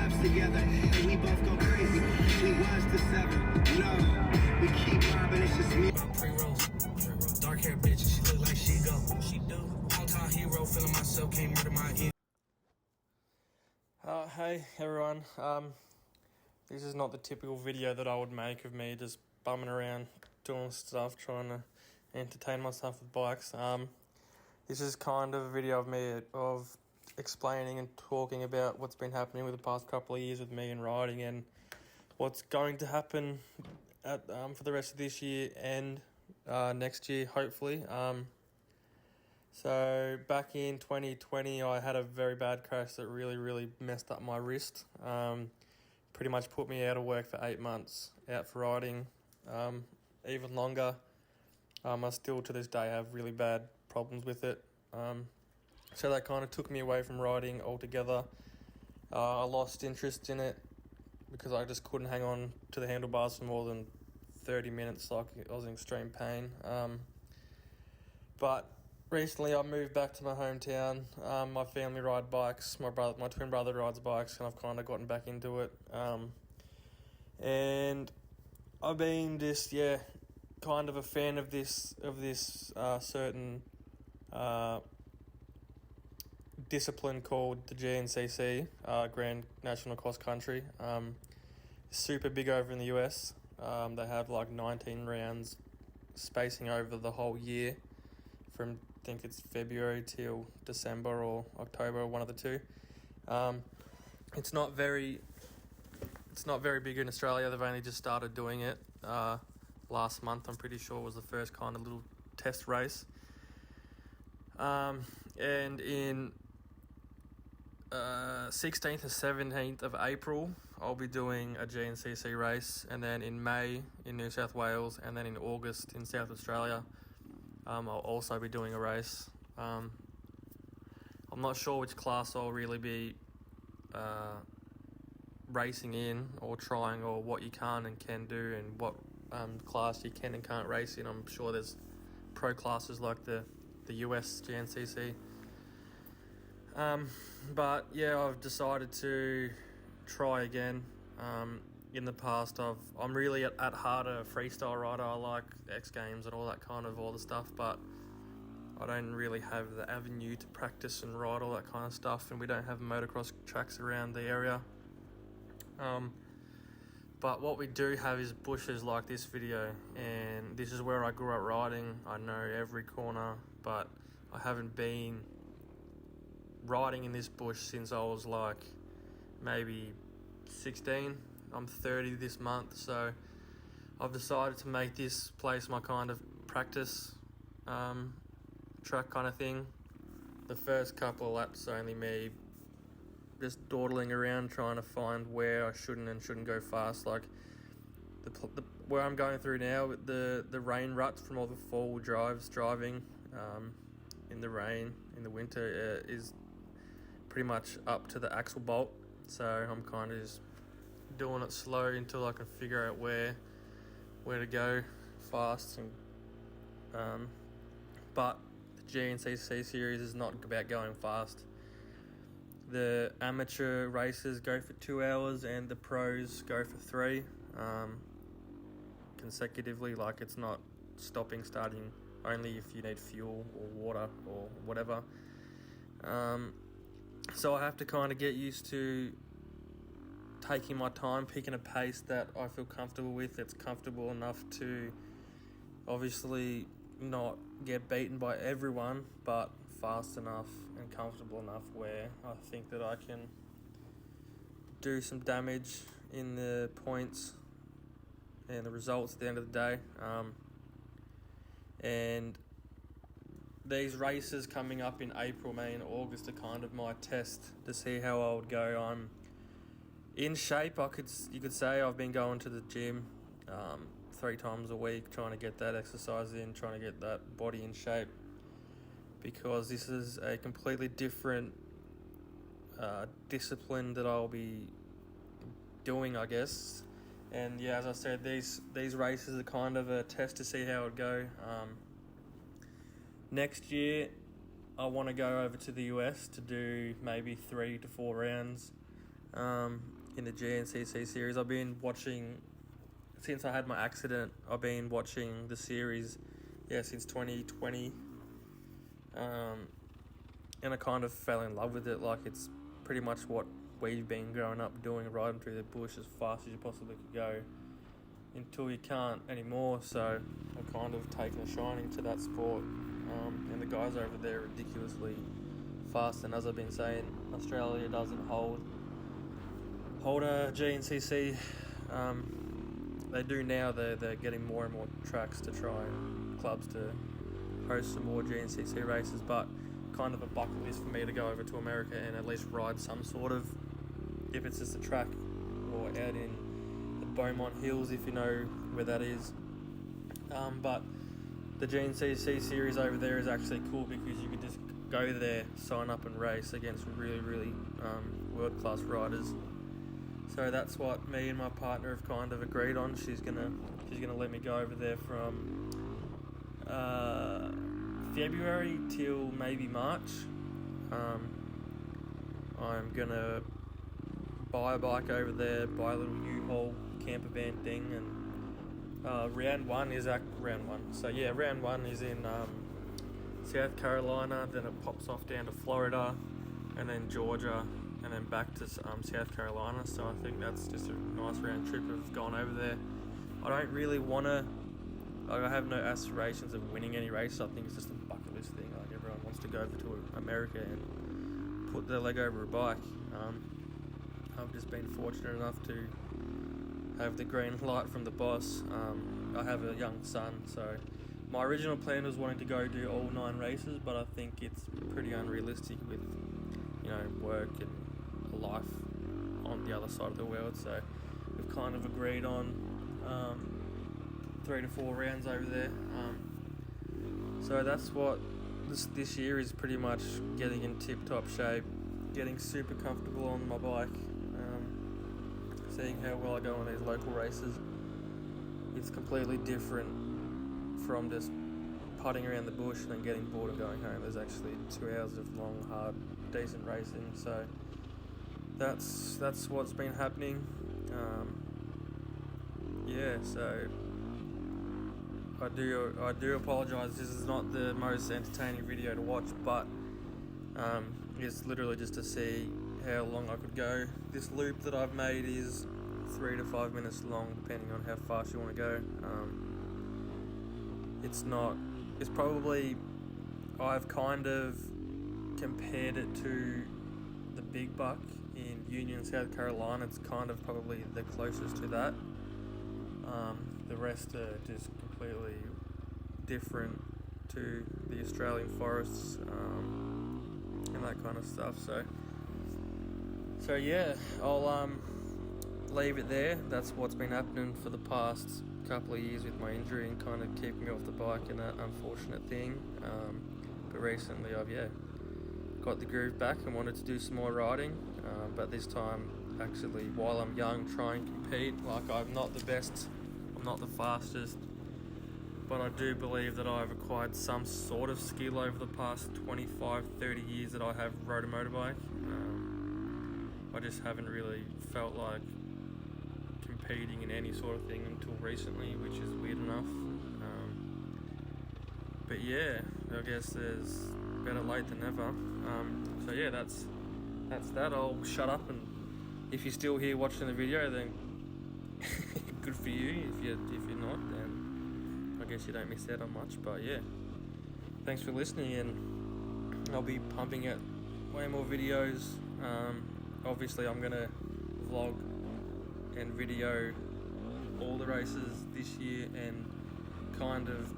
lives together, and we both go crazy. We was to seven, we keep mobbing, it's just me. Pre-rolls, dark hair bitch, she look like she go. She do. Hometown hero, feeling myself, can't murder my ego. Hey everyone, this is not the typical video that I would make of me just bumming around doing stuff, trying to entertain myself with bikes. This is kind of a video of me of explaining and talking about what's been happening with the past couple of years with me and riding, and what's going to happen for the rest of this year and next year, hopefully. So back in 2020, I had a very bad crash that really messed up my wrist. Pretty much put me out of work for 8 months, out for riding, even longer. I still to this day have really bad problems with it. So that kind of took me away from riding altogether. I lost interest in it because I just couldn't hang on to the handlebars for more than 30 minutes, like I was in extreme pain. But recently I moved back to my hometown. My family ride bikes. My twin brother rides bikes, and I've kind of gotten back into it. And I've been just, kind of a fan of this certain discipline called the GNCC, Grand National Cross Country. Super big over in the US. They have like 19 rounds spacing over the whole year, from I think it's February till December or October, one of the two. It's not very big in Australia. They've only just started doing it last month. I'm pretty sure was the first kind of little test race. And in 16th and 17th of April, I'll be doing a GNCC race, and then in May in New South Wales, and then in August in South Australia, I'll also be doing a race. I'm not sure which class I'll really be racing in or trying, or what you can and can do, and what class you can and can't race in. I'm sure there's pro classes like the US GNCC. But yeah, I've decided to try again. In the past, I'm really at heart a freestyle rider. I like X Games and all the stuff, but I don't really have the avenue to practice and ride all that kind of stuff, and we don't have motocross tracks around the area. But what we do have is bushes like this video, and this is where I grew up riding. I know every corner, but I haven't been riding in this bush since I was like maybe 16. I'm 30 this month, so I've decided to make this place my kind of practice track kind of thing. The first couple of laps only me just dawdling around trying to find where I shouldn't go fast. Like the where I'm going through now, the rain ruts from all the four-wheel driving in the rain in the winter is pretty much up to the axle bolt. So I'm kind of just doing it slow until I can figure out where to go fast. And but the GNCC series is not about going fast. The amateur races go for 2 hours and the pros go for 3 consecutively. Like, it's not starting only if you need fuel or water or whatever. So I have to kind of get used to taking my time, picking a pace that I feel comfortable with, that's comfortable enough to obviously not get beaten by everyone, but fast enough and comfortable enough where I think that I can do some damage in the points and the results at the end of the day. And these races coming up in April, May and August are kind of my test to see how I would go. I'm in shape. You could say I've been going to the gym 3 times a week, trying to get that exercise in, trying to get that body in shape, because this is a completely different discipline that I'll be doing, I guess. And yeah, as I said, these races are kind of a test to see how it go. Next year, I want to go over to the US to do maybe 3 to 4 rounds. in the GNCC series. I've been watching, since I had my accident, I've been watching the series, since 2020. And I kind of fell in love with it. Like, it's pretty much what we've been growing up doing, riding through the bush as fast as you possibly could go until you can't anymore. So I've kind of taken a shining to that sport. And the guys over there are ridiculously fast. And as I've been saying, Australia doesn't hold a GNCC. They do now. They're getting more and more tracks to try, and clubs to host some more GNCC races, but kind of a bucket list for me to go over to America and at least ride some sort of, if it's just a track or out in the Beaumont Hills, if you know where that is. But the GNCC series over there is actually cool because you can just go there, sign up and race against really, really world-class riders. So that's what me and my partner have kind of agreed on. She's gonna let me go over there from February till maybe March. I'm gonna buy a bike over there, buy a little U-Haul camper van thing, and round one is round one. So yeah, round one is in South Carolina, then it pops off down to Florida, and then Georgia, and then back to South Carolina. So I think that's just a nice round trip of going over there. I don't really want to, I have no aspirations of winning any race. I think it's just a bucket list thing. Like, everyone wants to go over to America and put their leg over a bike. I've just been fortunate enough to have the green light from the boss. I have a young son, so my original plan was wanting to go do all 9 races, but I think it's pretty unrealistic with, work and a life on the other side of the world. So we've kind of agreed on 3 to 4 rounds over there. So that's what this year is, pretty much getting in tip-top shape, getting super comfortable on my bike, seeing how well I go on these local races. It's completely different from just putting around the bush and then getting bored and going home. There's actually 2 hours of long, hard, decent racing. So that's what's been happening. So I do apologise. This is not the most entertaining video to watch, but it's literally just to see how long I could go. This loop that I've made is 3 to 5 minutes long, depending on how fast you want to go. It's probably, I've kind of compared it to the Big Buck in Union, South Carolina. It's kind of probably the closest to that. The rest are just completely different to the Australian forests and that kind of stuff. So yeah, I'll leave it there. That's what's been happening for the past couple of years with my injury and kind of keeping me off the bike, and that unfortunate thing. But recently I've got the groove back and wanted to do some more riding, but this time actually while I'm young, try and compete. Like, I'm not the best, I'm not the fastest, but I do believe that I've acquired some sort of skill over the past 25-30 years that I have rode a motorbike. I just haven't really felt like competing in any sort of thing until recently, which is weird enough. But yeah, I guess there's better late than never. So yeah, that's that. I'll shut up, and if you're still here watching the video, then good for you. If you're not, then I guess you don't miss out on much. But yeah, thanks for listening, and I'll be pumping out way more videos. Obviously I'm gonna vlog and video all the races this year, and kind of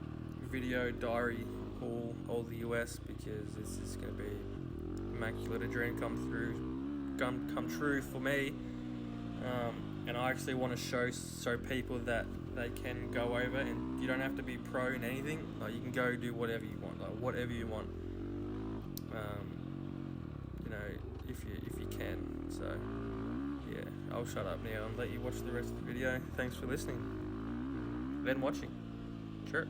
video diary all the US, because this is going to be immaculate, a dream come true for me. And I actually want to show people that they can go over, and you don't have to be pro in anything. Like, you can go do whatever you want, like whatever you want. If you can. So yeah, I'll shut up now and let you watch the rest of the video. Thanks for listening and watching. Sure.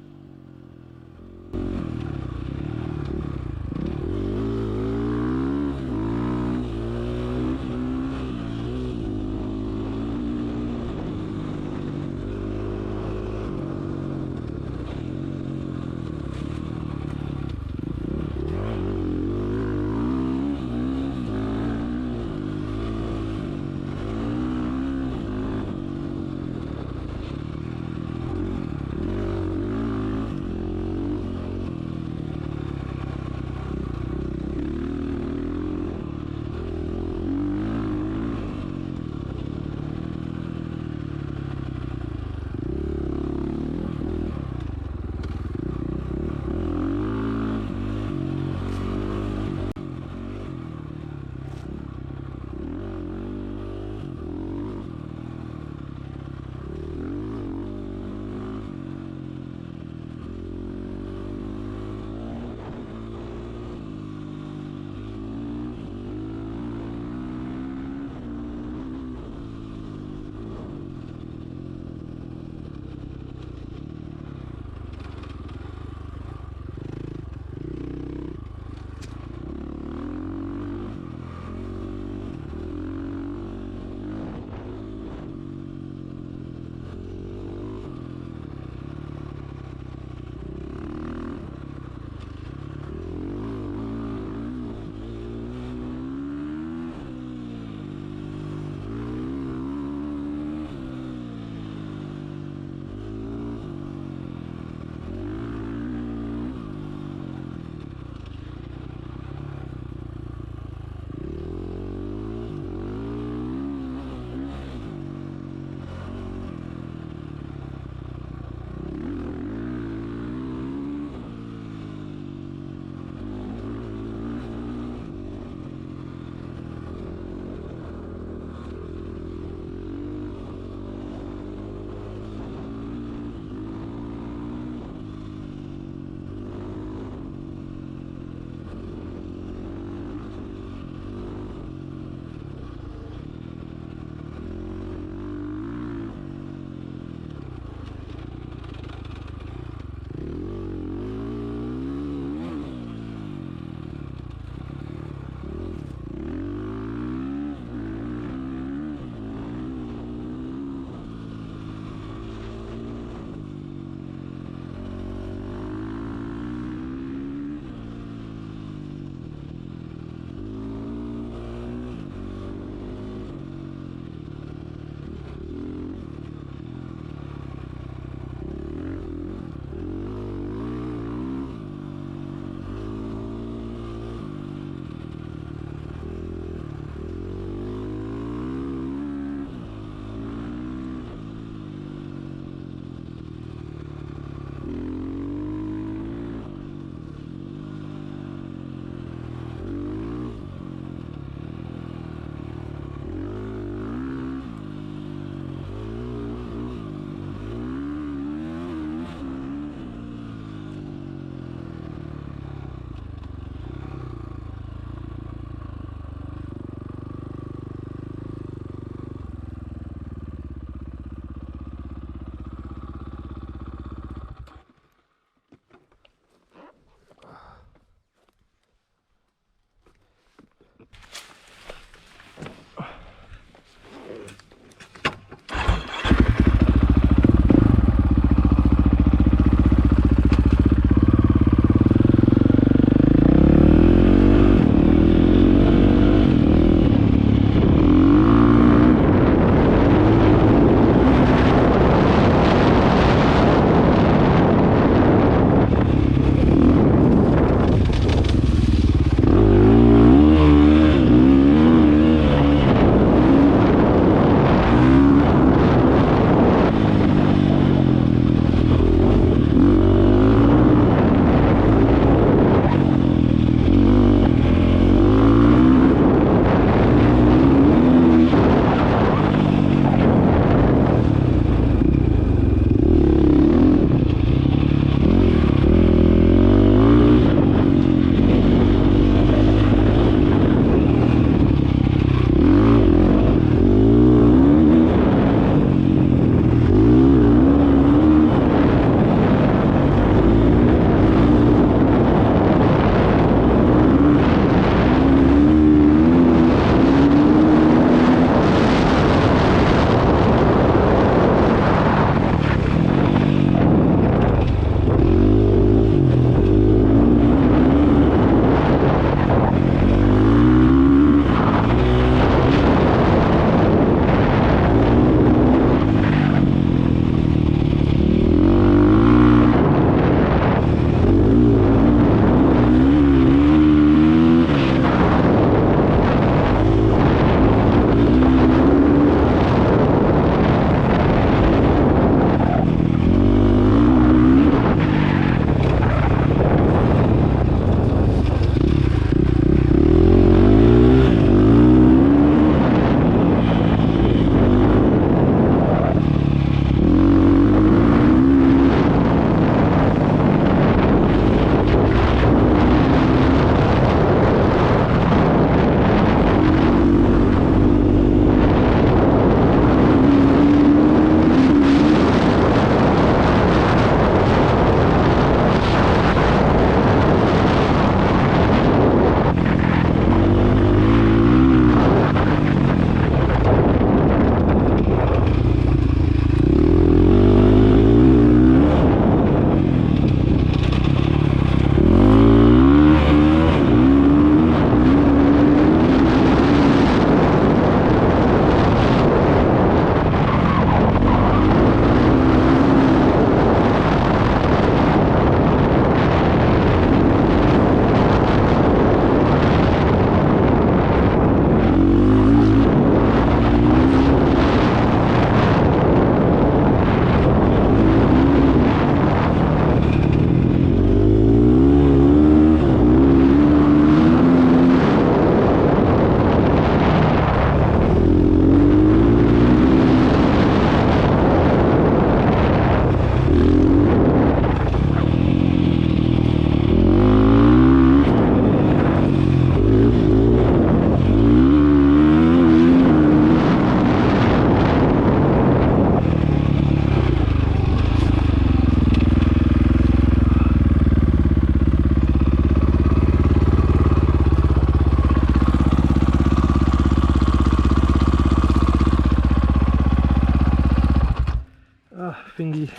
thingy.